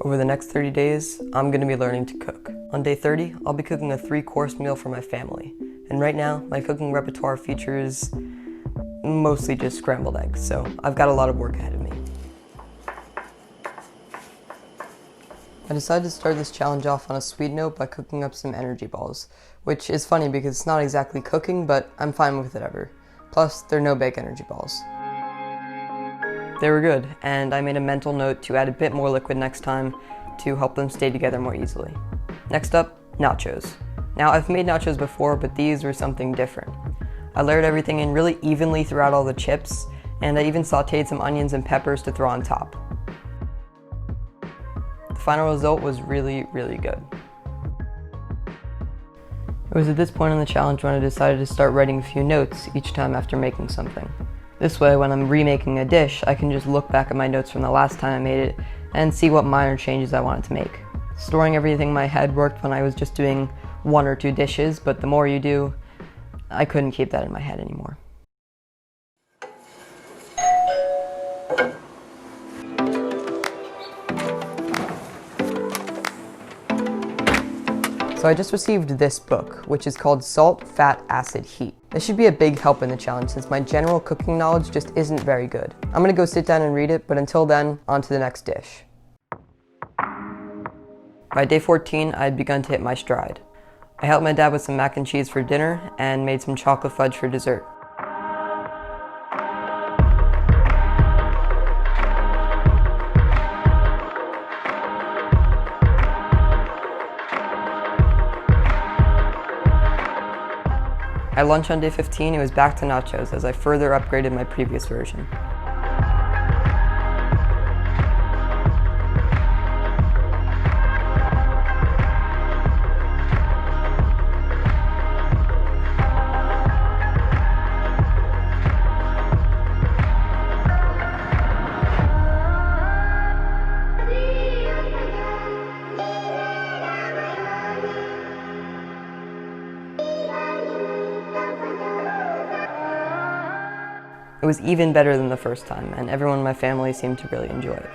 Over the next 30 days, I'm going to be learning to cook. On day 30, I'll be cooking a 3-course meal for my family. And right now, my cooking repertoire features mostly just scrambled eggs, so I've got a lot of work ahead of me. I decided to start this challenge off on a sweet note by cooking up some energy balls, which is funny because it's not exactly cooking, but I'm fine with whatever. Plus, they're no-bake energy balls. They were good, and I made a mental note to add a bit more liquid next time to help them stay together more easily. Next up, nachos. Now, I've made nachos before, but these were something different. I layered everything in really evenly throughout all the chips, and I even sauteed some onions and peppers to throw on top. The final result was really, really good. It was at this point in the challenge when I decided to start writing a few notes each time after making something. This way, when I'm remaking a dish, I can just look back at my notes from the last time I made it and see what minor changes I wanted to make. Storing everything in my head worked when I was just doing 1 or 2 dishes, but the more you do, I couldn't keep that in my head anymore. So I just received this book, which is called Salt, Fat, Acid, Heat. This should be a big help in the challenge since my general cooking knowledge just isn't very good. I'm gonna go sit down and read it, but until then, on to the next dish. By day 14, I had begun to hit my stride. I helped my dad with some mac and cheese for dinner and made some chocolate fudge for dessert. At lunch on day 15, it was back to nachos as I further upgraded my previous version. It was even better than the first time, and everyone in my family seemed to really enjoy it.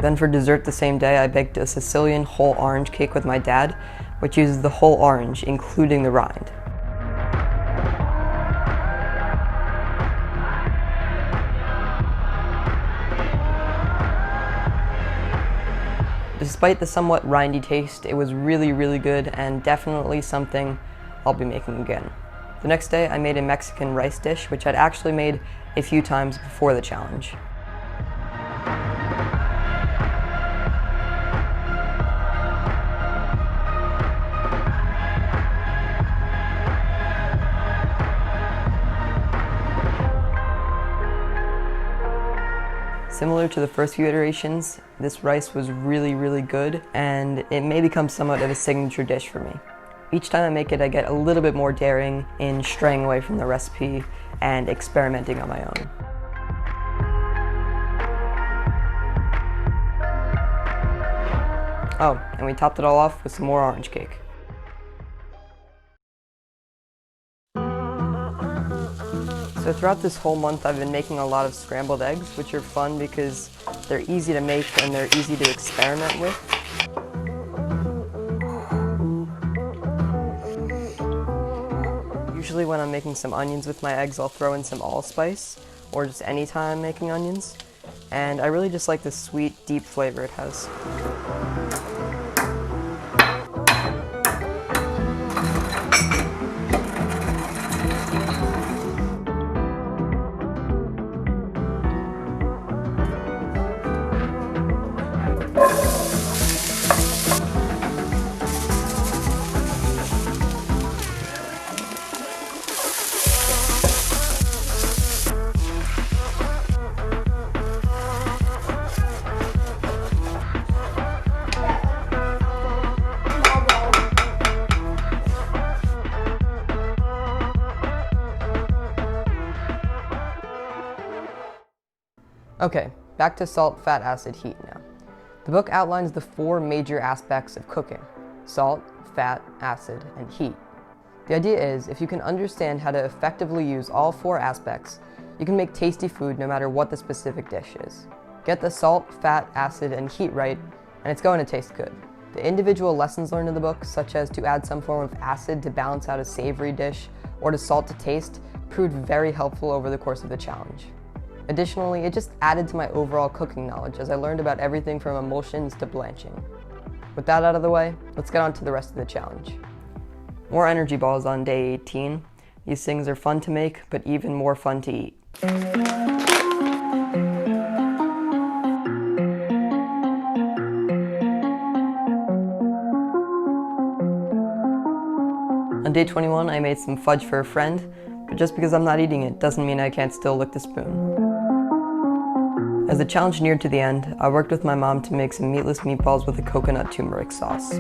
Then for dessert the same day, I baked a Sicilian whole orange cake with my dad, which uses the whole orange, including the rind. Despite the somewhat rindy taste, it was really, really good and definitely something I'll be making again. The next day, I made a Mexican rice dish, which I'd actually made a few times before the challenge. Similar to the first few iterations, this rice was really, really good, and it may become somewhat of a signature dish for me. Each time I make it, I get a little bit more daring in straying away from the recipe and experimenting on my own. Oh, and we topped it all off with some more orange cake. So throughout this whole month, I've been making a lot of scrambled eggs, which are fun because they're easy to make and they're easy to experiment with. Usually when I'm making some onions with my eggs, I'll throw in some allspice, or just any time I'm making onions. And I really just like the sweet, deep flavor it has. Okay, back to salt, fat, acid, heat now. The book outlines the 4 major aspects of cooking: salt, fat, acid, and heat. The idea is, if you can understand how to effectively use all 4 aspects, you can make tasty food no matter what the specific dish is. Get the salt, fat, acid, and heat right, and it's going to taste good. The individual lessons learned in the book, such as to add some form of acid to balance out a savory dish, or to salt to taste, proved very helpful over the course of the challenge. Additionally, it just added to my overall cooking knowledge as I learned about everything from emulsions to blanching. With that out of the way, let's get on to the rest of the challenge. More energy balls on day 18. These things are fun to make, but even more fun to eat. On day 21, I made some fudge for a friend, but just because I'm not eating it doesn't mean I can't still lick the spoon. As the challenge neared to the end, I worked with my mom to make some meatless meatballs with a coconut turmeric sauce.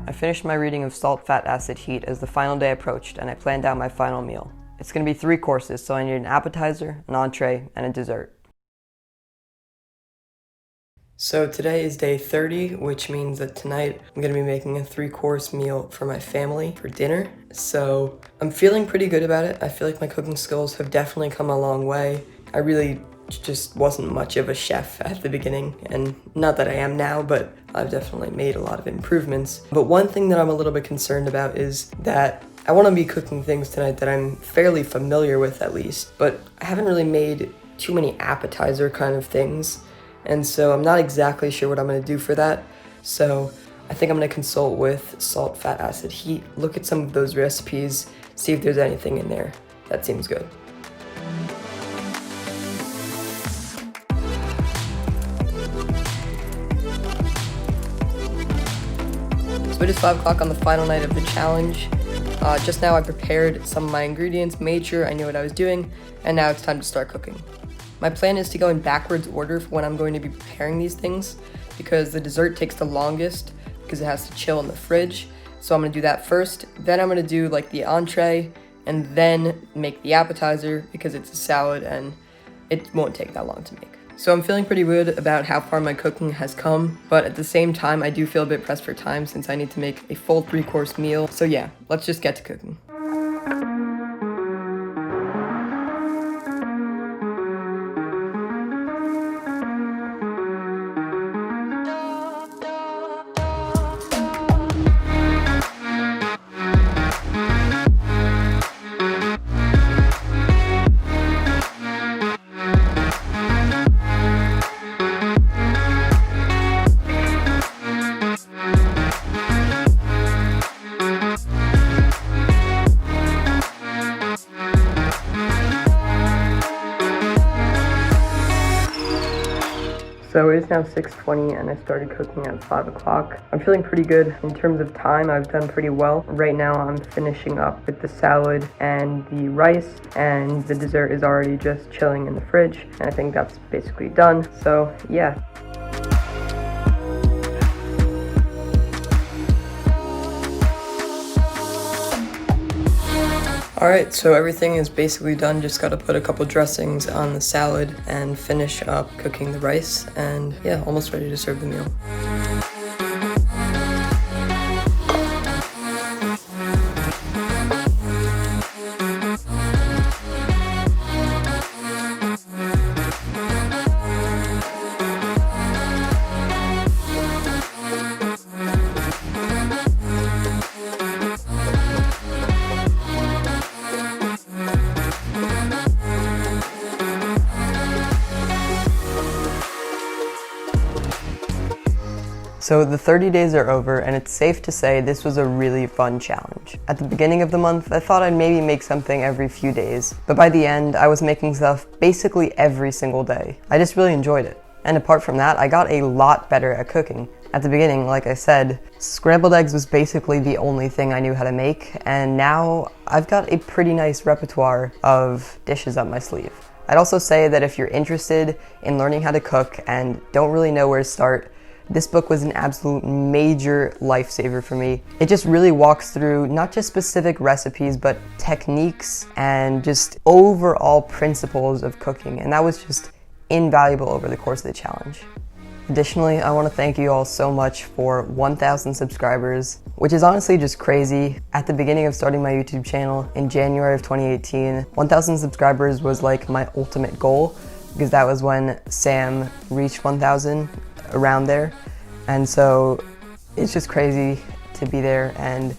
I finished my reading of Salt, Fat, Acid, Heat as the final day approached, and I planned out my final meal. It's going to be 3 courses, so I need an appetizer, an entree, and a dessert. So today is day 30, which means that tonight I'm going to be making a 3-course meal for my family for dinner. So I'm feeling pretty good about it. I feel like my cooking skills have definitely come a long way. I really just wasn't much of a chef at the beginning, and not that I am now, but I've definitely made a lot of improvements. But one thing that I'm a little bit concerned about is that I want to be cooking things tonight that I'm fairly familiar with at least, but I haven't really made too many appetizer kind of things, and so I'm not exactly sure what I'm going to do for that. So I think I'm going to consult with Salt, Fat, Acid, Heat, look at some of those recipes, see if there's anything in there that seems good. So it is 5 o'clock on the final night of the challenge. Just now I prepared some of my ingredients, made sure I knew what I was doing, and now it's time to start cooking. My plan is to go in backwards order for when I'm going to be preparing these things, because the dessert takes the longest because it has to chill in the fridge. So I'm going to do that first, then I'm going to do like the entree, and then make the appetizer because it's a salad and it won't take that long to make. So I'm feeling pretty good about how far my cooking has come, but at the same time I do feel a bit pressed for time since I need to make a full 3-course meal. So yeah, let's just get to cooking. So it is now 6:20 and I started cooking at 5 o'clock. I'm feeling pretty good in terms of time. I've done pretty well. Right now I'm finishing up with the salad and the rice, and the dessert is already just chilling in the fridge, and I think that's basically done. So yeah. Alright, so everything is basically done, just gotta put a couple dressings on the salad and finish up cooking the rice, and yeah, almost ready to serve the meal. So the 30 days are over, and it's safe to say this was a really fun challenge. At the beginning of the month, I thought I'd maybe make something every few days, but by the end, I was making stuff basically every single day. I just really enjoyed it. And apart from that, I got a lot better at cooking. At the beginning, like I said, scrambled eggs was basically the only thing I knew how to make, and now I've got a pretty nice repertoire of dishes up my sleeve. I'd also say that if you're interested in learning how to cook and don't really know where to start, this book was an absolute major lifesaver for me. It just really walks through not just specific recipes, but techniques and just overall principles of cooking. And that was just invaluable over the course of the challenge. Additionally, I want to thank you all so much for 1,000 subscribers, which is honestly just crazy. At the beginning of starting my YouTube channel in January of 2018, 1,000 subscribers was like my ultimate goal, because that was when Sam reached 1,000, around there. And so it's just crazy to be there, and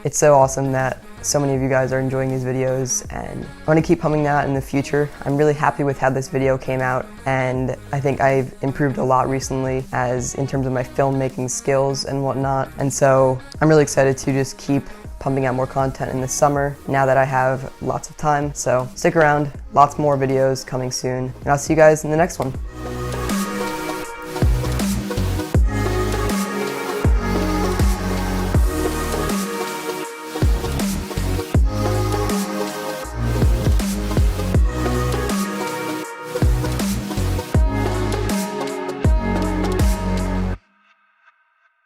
it's so awesome that so many of you guys are enjoying these videos, and I want to keep pumping that in the future. I'm really happy with how this video came out, and I think I've improved a lot recently as in terms of my filmmaking skills and whatnot. And so I'm really excited to just keep pumping out more content in the summer now that I have lots of time. So stick around, lots more videos coming soon, and I'll see you guys in the next one.